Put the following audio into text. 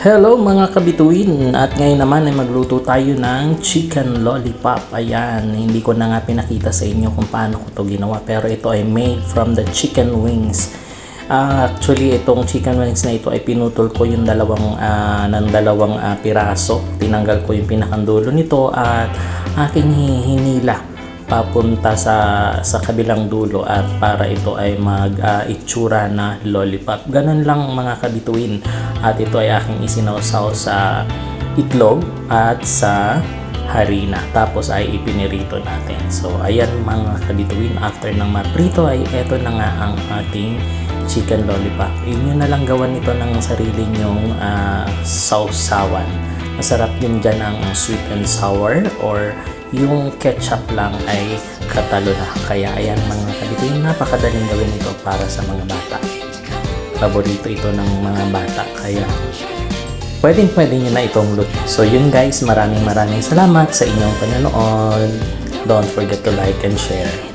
Hello mga kabituin, at ngayon naman ay magluto tayo ng chicken lollipop. Ayan, hindi ko na nga pinakita sa inyo kung paano ko to ginawa, pero ito ay made from the chicken wings. Actually, itong chicken wings na ito ay pinutol ko yung dalawang piraso. Tinanggal ko yung pinakandulo nito at aking hinila papunta sa kabilang dulo at para ito ay itsura na lollipop. Ganun lang mga kabituin, at ito ay aking isinawsaw sa itlog at sa harina, tapos ay ipinirito natin. So ayan mga kabituin, after ng maprito ay eto na nga ang ating chicken lollipop. Inyo na lang gawan ito ng sarili nyong sausawan. Masarap din dyan ang sweet and sour, or yung ketchup lang ay katalo na. Kaya ayan mga kabituin, napakadaling gawin ito para sa mga bata. Paborito ito ng mga bata, kaya pwede nyo na itong luto. So yun guys, maraming salamat sa inyong panonood. Don't forget to like and share.